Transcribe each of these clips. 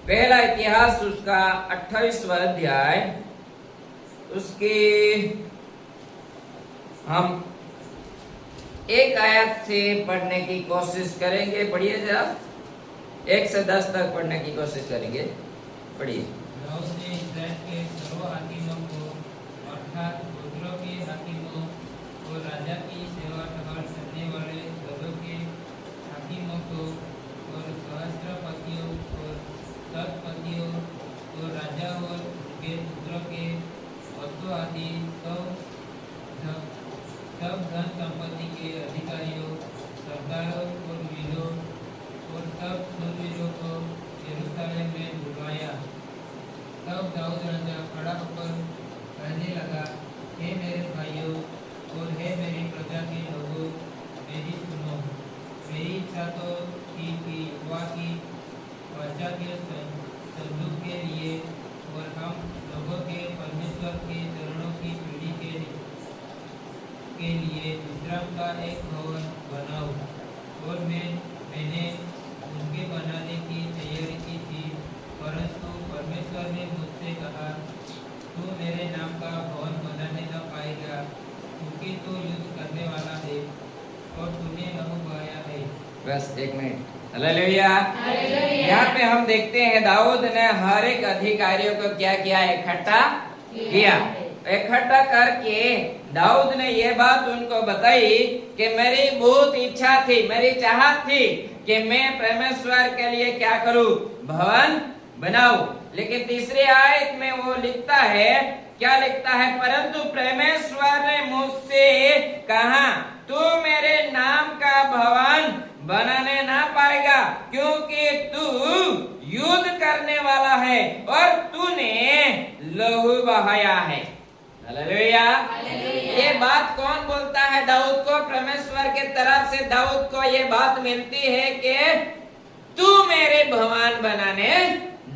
पहला इतिहास उसका 28वां अध्याय, उसके हम एक आयत से पढ़ने की कोशिश करेंगे। पढ़िए जरा, 1 से 10 तक पढ़ने की कोशिश करेंगे। पढ़िए। दाऊद ने इस्राएल के सर्व हाकिमों को अर्थात गोत्रों के हाकिमों और राजा की सेवा टहल करने वाले दलों के हाकिमों को और सहस्त्रपतियों और शतपतियों और राजा और उनके पुत्रों के वस्तु आदि सब धन संपत्ति के अधिकारियों, सरदारों और वीरों और सब शूरवीरों को यरूशलेम में बुलवाया। तब दाऊद राजा खड़ा होकर कहने लगा, हे मेरे भाइयों और हे मेरी प्रजा के लोगों, मेरी सुनो। मेरी इच्छा तो थी कि यहोवा की वाचा के संदूक के लिए और हम लोगों के परमेश्वर के चरणों की पीढ़ी के लिए विश्राम का एक भवन बनाऊं, और मैंने उनके बनाने की तैयारी की थी। परंतु परमेश्वर ने मुझसे कहा, तू मेरे नाम का भवन बनाने न पाएगा, क्योंकि तू युद्ध करने वाला है और तूने लहू बहाया है। बस 1 मिनट। हालेलुया। यहाँ पे हम देखते हैं दाऊद ने हर एक अधिकारियों को क्या किया, इकट्ठा किया। इकट्ठा करके दाऊद ने ये बात उनको बताई कि मेरी बहुत इच्छा थी, मेरी चाहत थी कि मैं परमेश्वर के लिए क्या करूं, भवन बनाऊं। लेकिन तीसरी आयत में वो लिखता है, क्या लिखता है, परंतु परमेश्वर ने मुझसे कहा, तू मेरे नाम का भवन बनाने ना पाएगा, क्योंकि तू युद्ध करने वाला है और तूने लहू बहाया है। हालेलुया। ये बात कौन बोलता है दाऊद को? परमेश्वर के तरफ से दाऊद को ये बात मिलती है कि तू मेरे भवन बनाने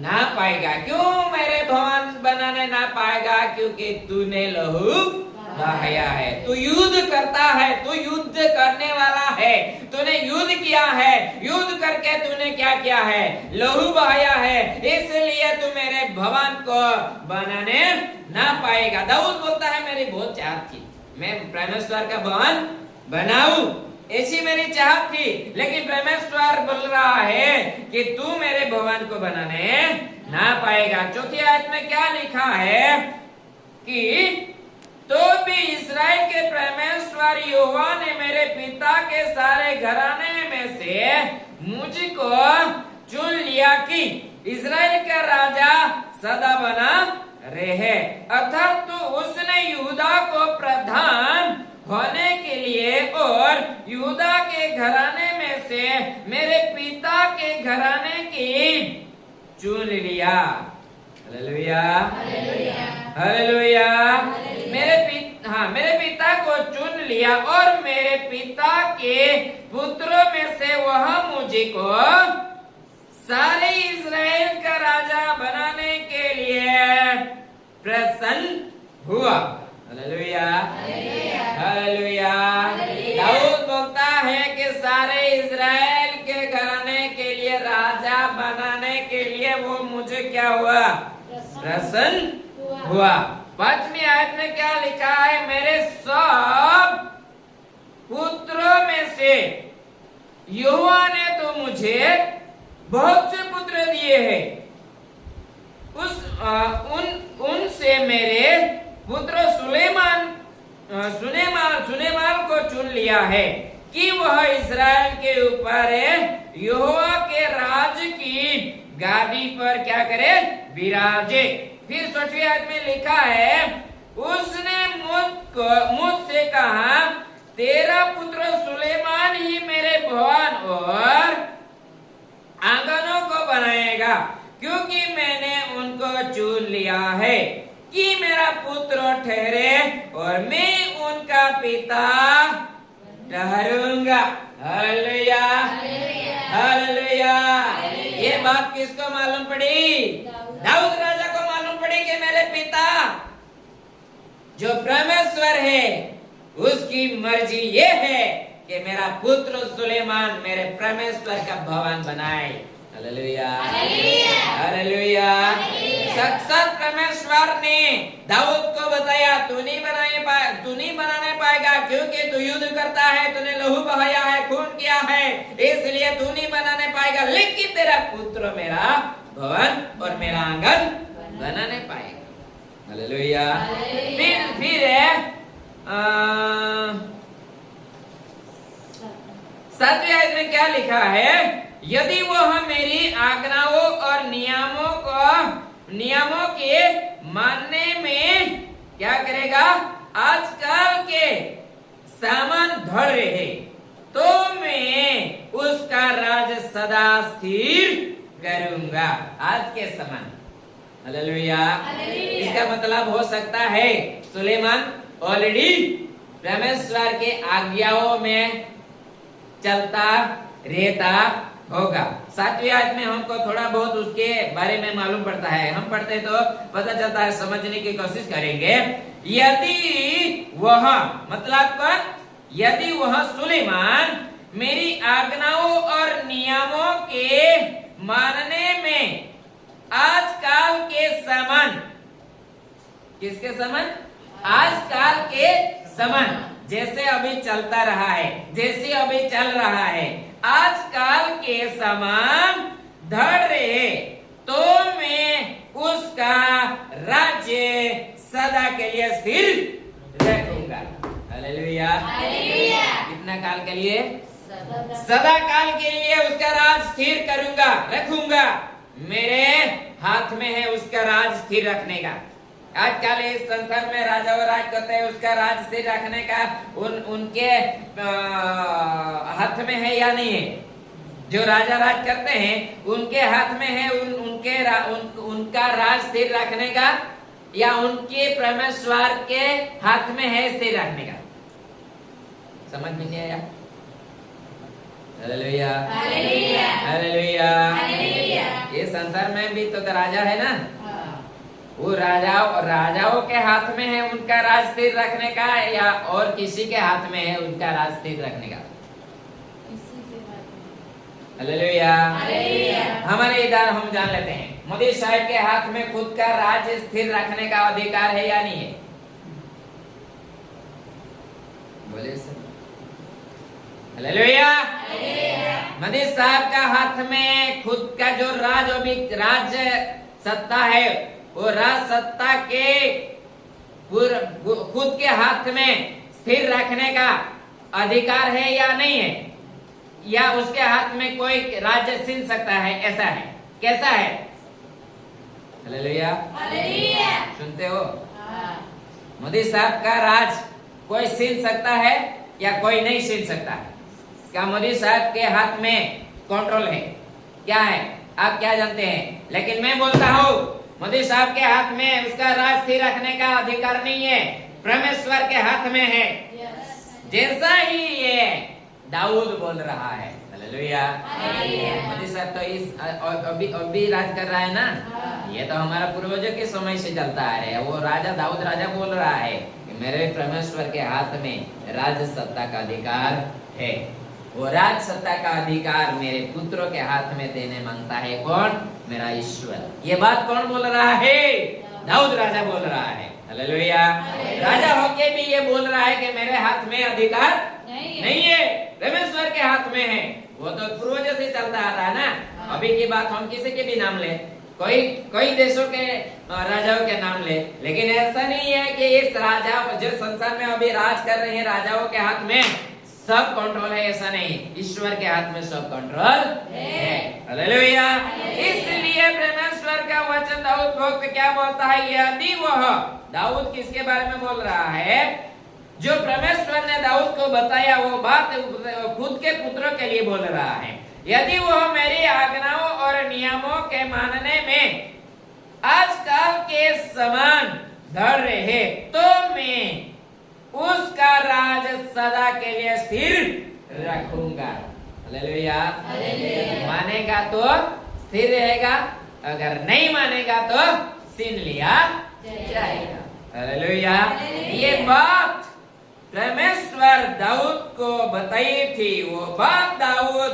ना पाएगा। क्यों मेरे भवन बनाने ना पाएगा? क्योंकि तूने लहू बहाया है। तू युद्ध करता है, तू युद्ध करने वाला है, तूने युद्ध किया है, युद्ध करके तूने क्या किया है, लहू बहाया है, इसलिए तू मेरे भवन को बनाने ना पाएगा। दाऊद बोलता है, मेरी बहुत चाहत थी, मैं परमेश्वर का भवन बनाऊं, ऐसी मेरी चाहत थी, लेकिन परमेश्वर बोल रहा है कि तू मेरे भवन को बनाने ना पाएगा। चौथी आयत में क्या लिखा है कि तो भी इस्राएल के परमेश्वर यहोवा ने मेरे पिता के सारे घराने में से मुझको चुन लिया कि इस्राएल का राजा सदा बना रहे। अर्थात तो उसने यहूदा को प्रधान होने के लिए और यहूदा के घराने में से मेरे पिता के घराने की चुन लिया। Hallelujah, hallelujah. मेरे पिता को चुन लिया और मेरे पिता के पुत्रों में से वह मुझको सारे इस्राएल का राजा बनाने के लिए प्रसन्न हुआ। Hallelujah, hallelujah. दाऊद बोलता है कि सारे इस्राएल के घराने के लिए राजा बनाने के लिए वो मुझे क्या हुआ, प्रसन्न हुआ। 5वीं आयत में क्या लिखा है, मेरे सब पुत्रों में से यहोवा ने तो मुझे बहुत से पुत्र दिए हैं, उनसे मेरे पुत्र सुलेमान को चुन लिया है कि वह इस्राएल के ऊपर यहोवा के राज की गादी पर क्या करे, विराजे। फिर 6वीं आयत में लिखा है, उसने मुझसे कहा, तेरा पुत्र सुलेमान ही मेरे भवन और आंगनों को बनाएगा, क्योंकि मैंने उनको चुन लिया है कि मेरा पुत्र ठहरे और मैं उनका पिता ठहरूंगा। Hallelujah, hallelujah. ये बात किसको मालूम पड़ी? दाऊद राजा को मालूम पड़ी कि मेरे पिता जो परमेश्वर है उसकी मर्जी ये है कि मेरा पुत्र सुलेमान मेरे परमेश्वर का भवन बनाए। Hallelujah, hallelujah. साक्षात परमेश्वर ने दाऊद को बताया तू नहीं बनाने पाएगा क्योंकि तू युद्ध करता है, तूने लहू बहाया है, खून किया है, इसलिए तू नहीं बनाने पाएगा, लेकिन तेरा पुत्र मेरा भवन और मेरा आंगन बनाने पाएगा। हालेलुया। फिर सातवें आयत में क्या लिखा है? यदि वह मेरी आज्ञाओं और नियमों के मानने में क्या करेगा? आजकल के सामान धड़ रहे तो मैं उसका राज सदा स्थिर करूंगा। आज के समान। हालेलुया। इसका मतलब हो सकता है सुलेमान ऑलरेडी परमेश्वर के आज्ञाओं में चलता रहता होगा। सातवीं आयत में हमको थोड़ा बहुत उसके बारे में मालूम पड़ता है, हम पढ़ते तो पता चलता है, समझने की कोशिश करेंगे। यदि वह मतलब कौन? यदि वह सुलेमान मेरी आज्ञाओं और नियमों के मानने में आजकल के समान, किसके समान? आजकल के समान, जैसे अभी चलता रहा है, जैसे अभी चल रहा है, आजकल के समान धड़ रहे तो मैं उसका राज्य सदा के लिए स्थिर रखूंगा। हालेलुया। कितना काल के लिए? सदा काल के लिए उसका राज स्थिर करूंगा, रखूंगा। मेरे हाथ में है उसका राज स्थिर रखने का। आजकल इस संसार में राजा और राज करते हैं, उसका राज स्थिर रखने का उनके हाथ में है या नहीं है? जो राजा राज करते हैं उनके हाथ में है उनका राज स्थिर रखने का, या उनके परमेश्वर के हाथ में है स्थिर रखने का? समझ में नहीं आया? हालेलुया। हालेलुया। ये संसार में भी तो राजा है ना, वो राजाओं के हाथ में है उनका राज स्थिर रखने का, या और किसी के हाथ में है उनका राज स्थिर रखने का? हालेलुया। हमारे इधर हम जान लेते हैं, मोदी साहब के हाथ में खुद का राज स्थिर रखने का अधिकार है या नहीं है? बोले सर। हालेलुया। मोदी साहब का हाथ में खुद का जो राज सत्ता है, वो राज सत्ता के खुद के हाथ में स्थिर रखने का अधिकार है या नहीं है? या उसके हाथ में कोई राज्य छीन सकता है? ऐसा है? कैसा है? हालेलुया। सुनते हो? मोदी साहब का राज कोई छीन सकता है या कोई नहीं छीन सकता है? क्या मोदी साहब के हाथ में कंट्रोल है? क्या है? आप क्या जानते हैं? लेकिन मैं बोलता हूँ मोदी साहब के हाथ में उसका राज स्थिर रखने का अधिकार नहीं है, परमेश्वर के हाथ में है। जैसा ही ये दाऊद बोल रहा है। हालेलुया। मोदी साहब तो इस अभी राज कर रहा है ना, ये तो हमारा पूर्वजों के समय से चलता आ रहा है। वो राजा दाऊद राजा बोल रहा है कि मेरे परमेश्वर के हाथ में राज सत्ता का अधिकार है। वो राज सत्ता का अधिकार मेरे पुत्रों के हाथ में देने मांगता है। कौन? मेरा ईश्वर। ये बात कौन बोल रहा है? दाऊद राजा बोल रहा है। हालेलुया। राजा होके भी ये बोल रहा है कि मेरे हाथ में अधिकार नहीं है, परमेश्वर के हाथ में है। वो तो पूर्वजों से चलता आ रहा है ना। अभी की बात हम किसी के भी नाम ले, कई देशों के राजाओं के नाम ले, लेकिन ऐसा नहीं है कि इस राजा जो संसार में अभी राज कर रहे हैं राजाओं के हाथ में सब कंट्रोल है, ऐसा नहीं। ईश्वर के हाथ में सब कंट्रोल है। हालेलुया। इसलिए परमेश्वर का वचन दाऊद भक्त क्या बोलता है? यदि वह, दाऊद किसके बारे में बोल रहा है? जो परमेश्वर ने दाऊद को बताया वो बात खुद के पुत्रों के लिए बोल रहा है। यदि वह मेरी आज्ञाओं और नियमों के मानने में आजकल के समान धड़ रहे तो मैं उसका राज सदा के लिए स्थिर रखूंगा। हालेलुया। मानेगा तो स्थिर रहेगा, अगर नहीं मानेगा तो छीन लिया जाएगा। हालेलुया। ये बात परमेश्वर दाऊद को बताई थी। वो बात दाऊद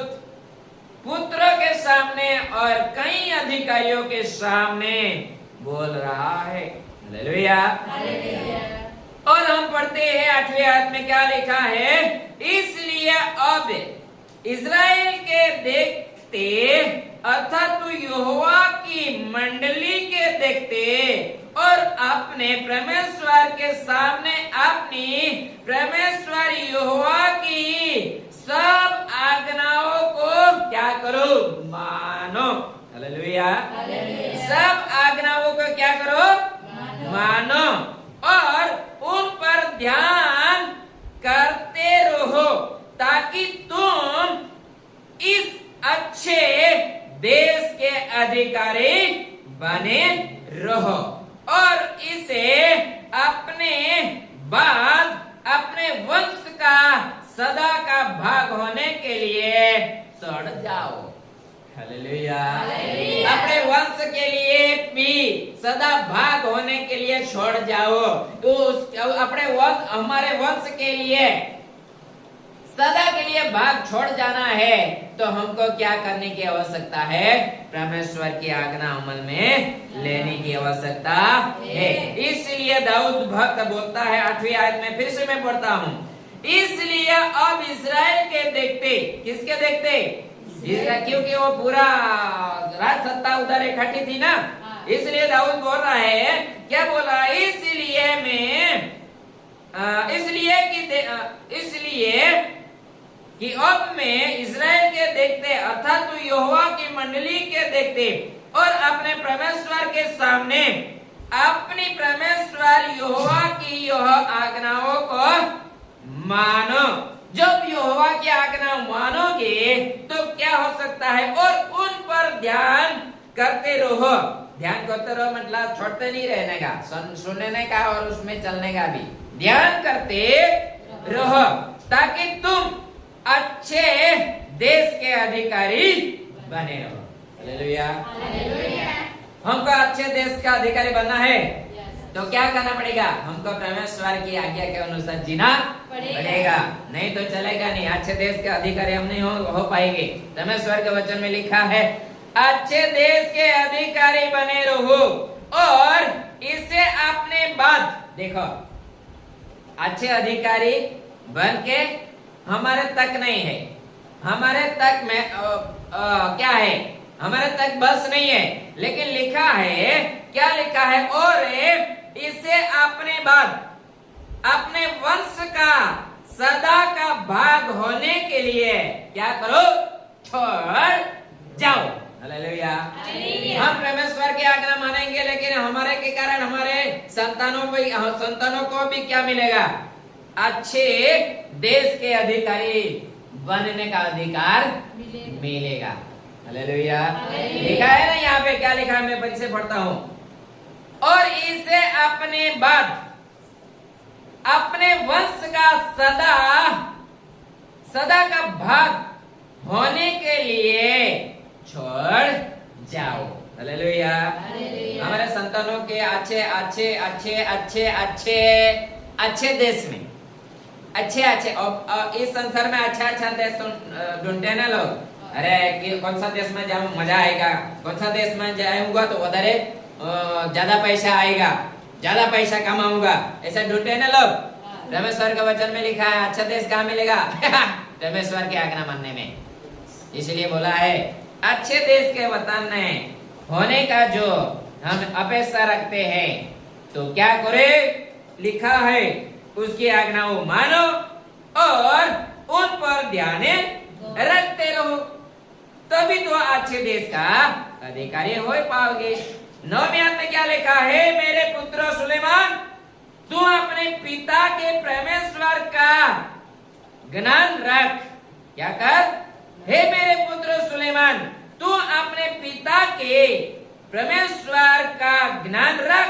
पुत्रों के सामने और कई अधिकारियों के सामने बोल रहा है। हालेलुया। और हम पढ़ते हैं 8वें आयत में क्या लिखा है, इसलिए अब इज़राइल के देखते अर्थात तू यहोवा की मंडली के देखते और अपने परमेश्वर के सामने अपनी परमेश्वर यहोवा की सब आज्ञाओं को क्या करो, मानो। हालेलुया। सब आज्ञाओं को क्या करो, मानो और उन पर ध्यान करते रहो ताकि तुम इस अच्छे देश के अधिकारी बने रहो और इसे अपने बाद अपने वंश का सदा का भाग होने के लिए छोड़ जाओ। हालेलुया। अपने वंश के लिए भी सदा भाग होने के लिए छोड़ जाओ। तो अपने वंश, हमारे वंश के लिए सदा के लिए भाग छोड़ जाना है तो हमको क्या करने की आवश्यकता है, परमेश्वर की आज्ञा अमल में लेने की आवश्यकता है। इसलिए दाऊद भक्त बोलता है 8वीं आयत में, फिर से मैं पढ़ता हूँ, इसलिए अब इस्राएल के देखते, किसके देखते, इस्राएल, क्योंकि वो पूरा राज सत्ता उधर इकट्ठी थी ना, इसलिए दाऊद बोल रहा है, क्या बोला, इसलिए कि अब मैं इज़राइल के देखते अर्थात तू यहोवा की मंडली के देखते और अपने परमेश्वर के सामने अपनी परमेश्वर यहोवा की यह आज्ञाओं को मानो। जब यहोवा की आज्ञा मानोगे तो क्या हो सकता है, और उन पर ध्यान करते रहो। ध्यान करते रहो मतलब छोड़ते नहीं रहने का, सुनने का और उसमें चलने का भी ध्यान करते रहो ताकि तुम अच्छे देश के अधिकारी बने रहो। हालेलुया। हमको अच्छे देश का अधिकारी बनना है तो क्या करना पड़ेगा, हमको परमेश्वर की आज्ञा के अनुसार जीना पड़ेगा, नहीं तो चलेगा नहीं। अच्छे देश के अधिकारी हम नहीं हो पाएंगे। परमेश्वर के वचन में लिखा है, अच्छे देश के अधिकारी बने रहो और इसे अपने बाद, देखो अच्छे अधिकारी बन के हमारे तक नहीं है, हमारे तक में क्या है, हमारे तक बस नहीं है, लेकिन लिखा है, क्या लिखा है, और इसे अपने बाद अपने वंश का सदा का भाग होने के लिए क्या करो, छोड़ जाओ। हालेलुया। हम परमेश्वर की आज्ञा मानेंगे लेकिन हमारे के कारण हमारे संतानों को भी क्या मिलेगा, अच्छे देश के अधिकारी बनने का अधिकार मिलेगा। हालेलुया। लिखा है ना यहाँ पे, क्या लिखा है, मैं फिर से पढ़ता हूँ, और इसे अपने बाद अपने वंश का सदा का भाग होने के लिए छोड़ जाओ। हालेलुया। हमारे संतानों के अच्छे अच्छे अच्छे अच्छे अच्छे अच्छे देश में अच्छे इस संसार में अच्छा देश ढूंढते हैं ना लोग। अरे कौन सा देश में जाऊं मजा आएगा, कौन सा देश में जाऊंगा तो उधर ज्यादा पैसा आएगा, ज्यादा पैसा कमाऊंगा, ऐसा ढूंढते हैं ना लोग। परमेश्वर के वचन में लिखा है अच्छा देश कहाँ मिलेगा परमेश्वर की आज्ञा मानने में। इसलिए बोला है अच्छे देश के वतन में होने का जो हम अपेक्षा रखते हैं तो क्या करे, लिखा है उसकी आज्ञाओं मानो और उन पर ध्यान रखते रहो, तभी तो अच्छे देश का अधिकारी हो पाओगे। 9वें आयत में क्या लिखा है, मेरे पुत्र सुलेमान तू अपने पिता के परमेश्वर का ज्ञान रख। क्या कर, हे मेरे पुत्र सुलेमान तू अपने पिता के परमेश्वर का ज्ञान रख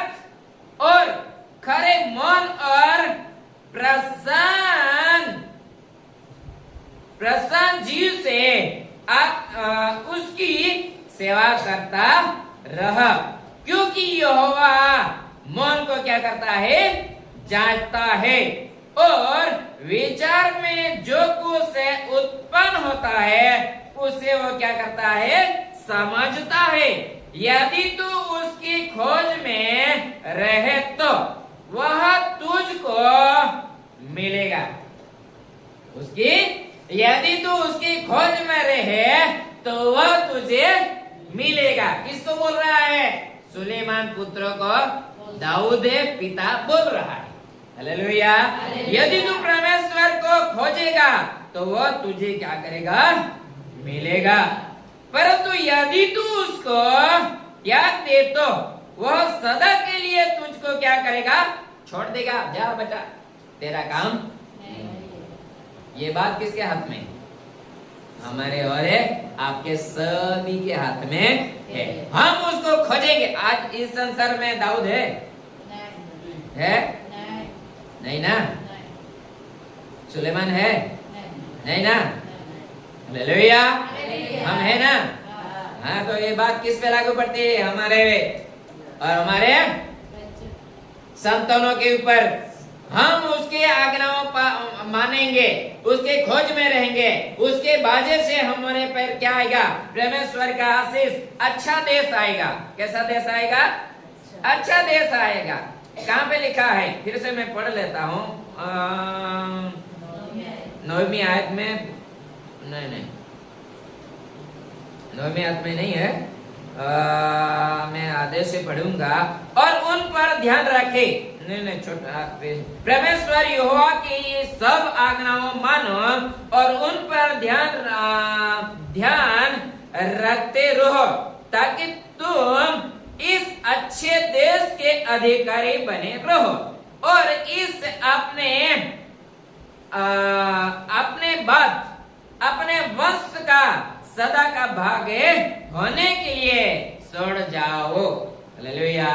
और खरे मन और प्रसन्न जीव से आप उसकी सेवा करता रह, क्योंकि यहोवा मन को क्या करता है, जांचता है और विचार में जो कुछ से उत्पन्न होता है उसे वो क्या करता है, समझता है। यदि तू उसकी खोज में रहे तो वह तुझको मिलेगा। उसकी यदि तू उसकी खोज में रहे तो वह तुझे मिलेगा। किसको बोल रहा है? सुलेमान पुत्र को दाऊद पिता बोल रहा है। हालेलुया। यदि तू परमेश्वर को खोजेगा तो वह तुझे क्या करेगा, मिलेगा। परंतु यदि तू उसको त्याग दे तो वह सदा के लिए तुझको क्या करेगा, छोड़ देगा। जा बेटा, तेरा काम। ये बात किसके हाथ में? हमारे और आपके सभी के हाथ में है। हम उसको खोजेंगे। आज इस संसार में दाऊद है? नहीं ना? सुलेमान है? नहीं ना? हालेलुया। हम है ना? हाँ, तो ये बात किस पे लागू पड़ती है? हमारे और हमारे संतानों के ऊपर। हम उसके आज्ञाओं मानेंगे, उसके खोज में रहेंगे, उसके बाजे से हमारे पर क्या आएगा? परमेश्वर का आशीष, अच्छा देश आएगा। कैसा देश आएगा? अच्छा देश आएगा। कहाँ पे लिखा है? फिर से मैं पढ़ लेता हूँ। 9वीं आयत में, नहीं 9वीं आयत में नहीं है। मैं आदेश से पढ़ूंगा। और उन पर ध्यान रखे, नहीं छोटा, परमेश्वर यहोवा की ये सब आज्ञाओं मानो और उन पर ध्यान रखते रहो, ताकि तुम इस अच्छे देश के अधिकारी बने रहो और इस अपने वंश का सदा का भाग होने के लिए छोड़ जाओ। हालेलुया।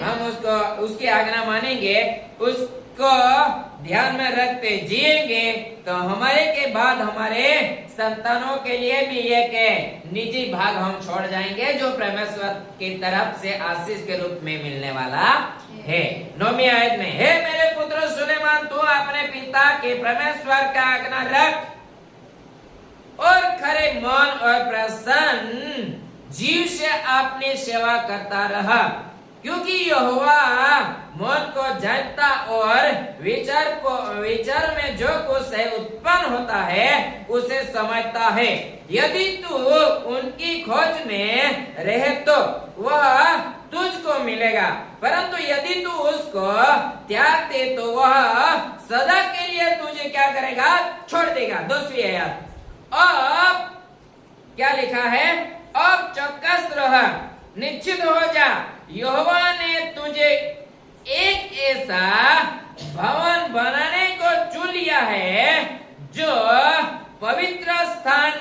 हम उसकी आज्ञा मानेंगे, उसको ध्यान में रखते जिएंगे तो हमारे के बाद हमारे संतानों के लिए भी एक निजी भाग हम छोड़ जाएंगे, जो परमेश्वर की तरफ से आशीष के रूप में मिलने वाला है। 9वीं आयत में, हे मेरे पुत्र सुलेमान, तू अपने पिता के परमेश्वर का आज्ञा रख और खरे मन और प्रसन्न जीव से अपनी सेवा करता रहा, क्योंकि यहोवा मन को जानता और विचार में जो कुछ उत्पन्न होता है उसे समझता है। यदि तू उनकी खोज में रहे तो वह तुझको मिलेगा, परंतु यदि तू उसको त्याग दे तो वह सदा के लिए तुझे क्या करेगा, छोड़ देगा। 2वीं आयत, अब क्या लिखा है? अब चौकस रह, निश्चित हो जा, यहोवा ने तुझे एक ऐसा भवन बनाने को चुन लिया है जो पवित्र स्थान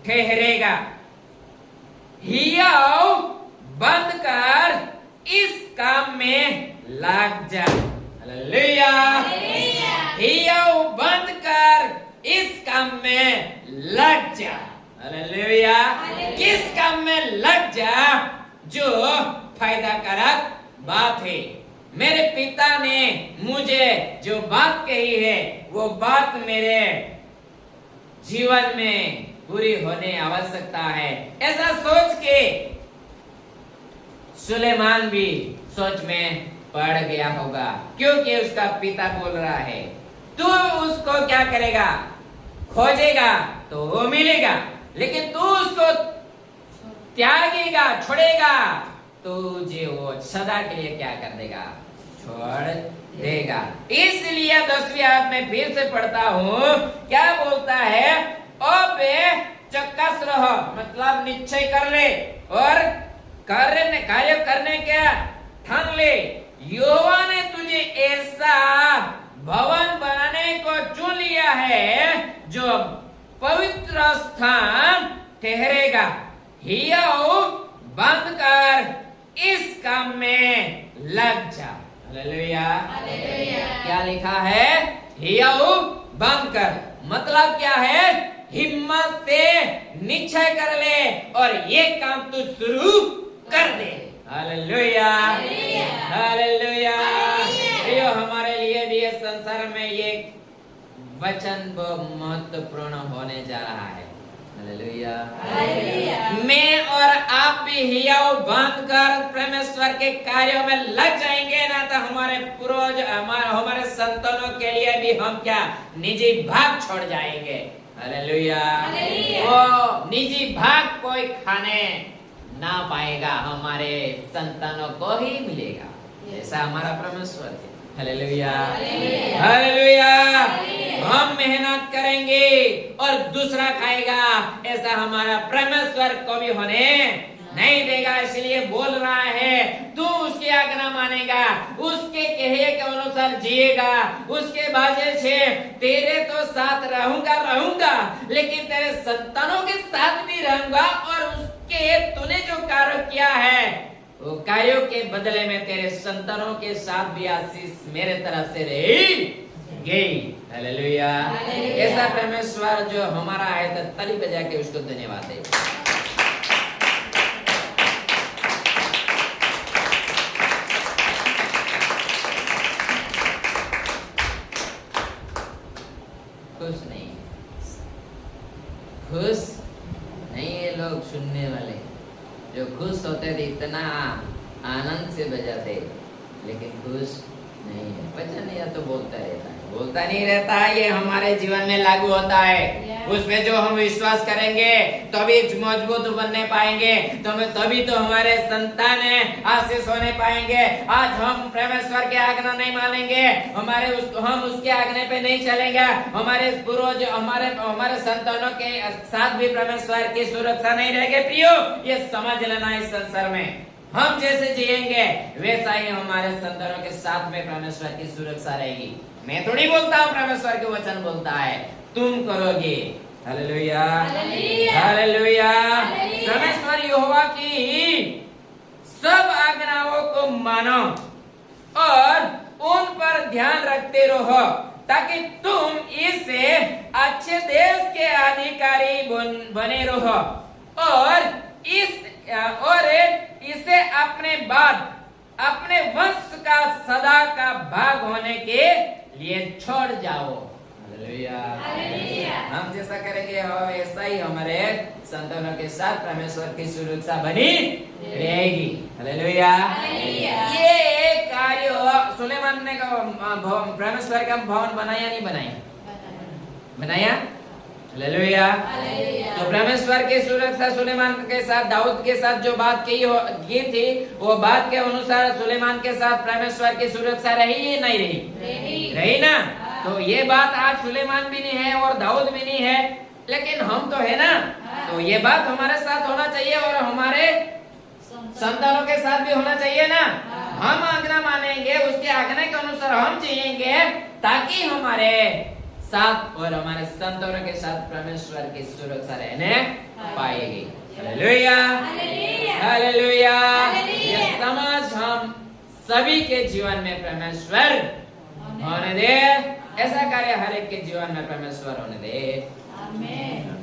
ठहरेगा। हियाव बंद कर इस काम में लग जा। हालेलुया। हियाव बंद कर इस काम में लग जा। हालेलुया। किस काम में लग जा? जो फायदा कारक बात है। मेरे पिता ने मुझे जो बात कही है वो बात मेरे जीवन में पूरी होने आवश्यकता है। ऐसा सोच के सुलेमान भी सोच में पड़ गया होगा, क्योंकि उसका पिता बोल रहा है तू उसको क्या करेगा, खोजेगा तो वो मिलेगा, लेकिन तू उसको त्यागेगा, छोड़ेगा तो तुझे वो सदा के लिए क्या कर देगा, छोड़ देगा। इसलिए 10वीं आयत में फिर से पढ़ता हूँ, क्या बोलता है? अब चौकस रहो, मतलब निश्चय कर ले और कार्य करने के ठान ले। यहोवा ने तुझे ऐसा भवन बनाने को चुन लिया है जो पवित्र स्थान ठहरेगा। हियाव बंद कर इस काम में लग जा। हालेलुया। क्या लिखा है? हियाव बंद कर, मतलब क्या है? हिम्मत से निश्चय कर ले और ये काम तू शुरू कर दे। हालेलुया। हालेलुया। ये हमारे लिए भी इस संसार में ये वचन बहुत महत्वपूर्ण होने जा रहा है। हालेलुया। हालेलुया। मैं और आप भी हियाव बांध कर परमेश्वर के कार्यों में लग जाएंगे ना, तो हमारे पूर्वज हमारे संतानों के लिए भी हम क्या निजी भाग छोड़ जाएंगे। हालेलुया। हालेलुया। वो निजी भाग कोई खाने ना पाएगा, हमारे संतानों को ही मिलेगा। ऐसा हमारा परमेश्वर है। हालेलुया। हालेलुया। हालेलुया। हालेलुया। हम मेहनत करेंगे और दूसरा खाएगा, ऐसा हमारा परमेश्वर को भी होने नहीं देगा। इसलिए बोल रहा है, तू उसकी आज्ञा मानेगा, उसके कहे के अनुसार जिएगा, उसके वजह से तेरे तो साथ रहूंगा, लेकिन तेरे संतानों के साथ भी रहूंगा, और उसके तूने जो कार्य किया है वो कार्यों के बदले में तेरे संतानों के साथ भी आशीष मेरे तरफ से रहेगी। हालेलुया। हालेलुया। ऐसा परमेश्वर जो हमारा है, तो ताली बजा के उसको धन्यवाद दे। खुश नहीं है लोग सुनने वाले, जो खुश होते थे इतना आनंद से बजाते, लेकिन खुश नहीं है। वचन या तो बोलता नहीं रहता है। ये हमारे जीवन में लागू होता है। उसमें जो हम विश्वास करेंगे तभी मजबूत बनने पाएंगे, तभी तो हमारे संतान आशीष होने पाएंगे। आज हम परमेश्वर के आज्ञा नहीं मानेंगे, हम उसके आज्ञा पे नहीं चलेंगे, हमारे पूर्वज हमारे संतानों के साथ भी परमेश्वर की सुरक्षा नहीं रहेगी। प्रियो, ये समझ लेना, इस संसार में हम जैसे जिएंगे वैसा ही हमारे संतानों के साथ में परमेश्वर की सुरक्षा रहेगी। मैं थोड़ी बोलता हूँ, परमेश्वर के वचन बोलता है, तुम करोगे। हालेलुया। हालेलुया। परमेश्वर यहोवा की सब आज्ञाओं को मानो और उन पर ध्यान रखते रहो, ताकि तुम इससे अच्छे देश के अधिकारी बने रहो, और इसे अपने वंश का सदा का भाग होने के लिए छोड़ जाओ। हालेलुया। हम जैसा करेंगे वैसा ही हमारे संतानों के साथ परमेश्वर की सुरक्षा बनी रहेगी। हालेलुया। ये कार्य सुलेमान ने परमेश्वर का भवन बनाया नहीं बनाया? हालेलुया। तो परमेश्वर की सुरक्षा सुलेमान के साथ, दाऊद के साथ जो बात की थी, वो बात के अनुसार सुलेमान के साथ परमेश्वर की सुरक्षा रही या नहीं रही ना? तो ये बात आज सुलेमान भी नहीं है और दाऊद भी नहीं है, लेकिन हम तो है ना। तो ये बात हमारे साथ होना चाहिए और हमारे संतानों के साथ भी होना चाहिए ना। हम आज्ञा मानेंगे, उसकी आज्ञा के अनुसार हम जिएंगे, ताकि हमारे साथ और हमारे संतानों के साथ परमेश्वर की सुरक्षा रहने पाएगी। हालेलुया। हालेलुया। ये समझ हम सभी के जीवन में परमेश्वर होने दे, ऐसा कार्य हर एक के जीवन में परमेश्वर होने दे। आमीन।